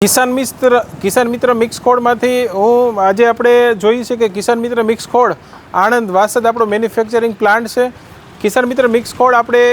કિસાન મિત્ર મિક્સ ખોળમાંથી હું આજે આપણે જોઈએ છે કે કિસાન મિત્ર મિક્સ ખોળ આણંદ વાસદ આપણો મેન્યુફેક્ચરિંગ પ્લાન્ટ છે। કિસાન મિત્ર મિક્સ ખોળ આપણે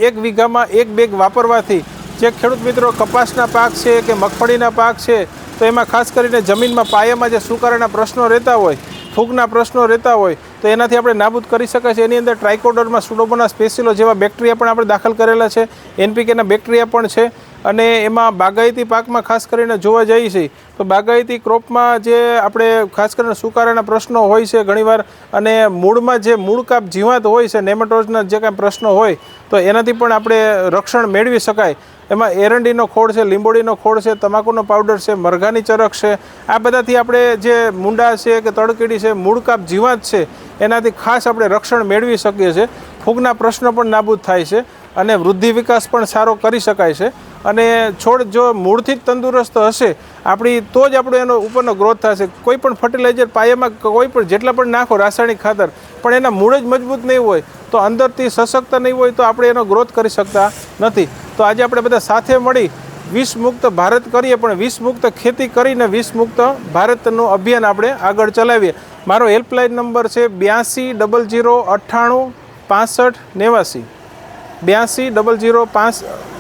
એક વીઘામાં એક બેગ વાપરવાથી જે ખેડૂત મિત્રો કપાસના પાક છે કે મગફળીના પાક છે તો એમાં ખાસ કરીને જમીનમાં પાયામાં જે સુકારાના પ્રશ્નો રહેતા હોય, ફૂગના પ્રશ્નો રહેતા હોય તો એનાથી આપણે નાબૂદ કરી શકાય છે। એની અંદર ટ્રાઇકોડર્મા સુડોમોનાસ સ્પેસિયલો જેવા બેક્ટેરિયા પણ આપણે દાખલ કરેલા છે, એનપીકેના બેક્ટેરિયા પણ છે। અને એમાં બાગાયતી પાકમાં ખાસ કરીને જોવા જઈએ છીએ તો બાગાયતી ક્રોપમાં જે આપણે ખાસ કરીને સુકારાના પ્રશ્નો હોય છે ઘણીવાર, અને મૂળમાં જે મૂળ કાપ જીવાત હોય છે, નેમેટોડ્સના જે કાંઈ પ્રશ્નો હોય તો એનાથી પણ આપણે રક્ષણ મેળવી શકાય। એમાં એરંડીનો ખોળ છે, લીંબોડીનો ખોળ છે, તમાકુનો પાવડર છે, મરઘાની ચરક છે, આ બધાથી આપણે જે મૂંડા છે કે તળકીડી છે, મૂળ કાપ જીવાત છે એનાથી ખાસ આપણે રક્ષણ મેળવી શકીએ છીએ। ફૂગના પ્રશ્નો પણ નાબૂદ થાય છે અને વૃદ્ધિ વિકાસ પણ સારો કરી શકાય છે। અને છોડ જો મૂળથી જ તંદુરસ્ત હશે આપણી તો જ આપણો એનો ઉપરનો ગ્રોથ થશે। કોઈ પણ ફર્ટિલાઇઝર પાયામાં કોઈ પણ જેટલા પણ નાખો રાસાયણિક ખાતર, પણ એના મૂળ જ મજબૂત નહીં હોય તો અંદરથી સશક્ત નહીં હોય તો આપણે એનો ગ્રોથ કરી શકતા નથી। તો આજે આપણે બધા સાથે મળી વિષ મુક્ત ભારત કરીએ, પણ વિષ મુક્ત ખેતી કરીને વિષ મુક્ત ભારતનું અભિયાન આપણે આગળ ચલાવીએ। મારો હેલ્પલાઇન નંબર છે 8200 98 65 89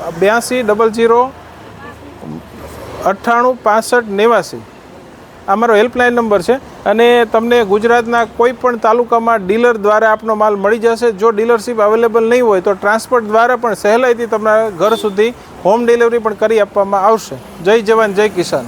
8200 98 65 89 આ મારો હેલ્પલાઇન નંબર છે। અને તમને ગુજરાતના કોઈ પણ તાલુકામાં ડીલર દ્વારા આપનો માલ મળી જશે। જો ડીલરશીપ અવેલેબલ નહીં હોય તો ટ્રાન્સપોર્ટ દ્વારા પણ સહેલાઈથી તમારા ઘર સુધી હોમ ડિલિવરી પણ કરી આપવામાં આવશે। જય જવાન જય કિસાન।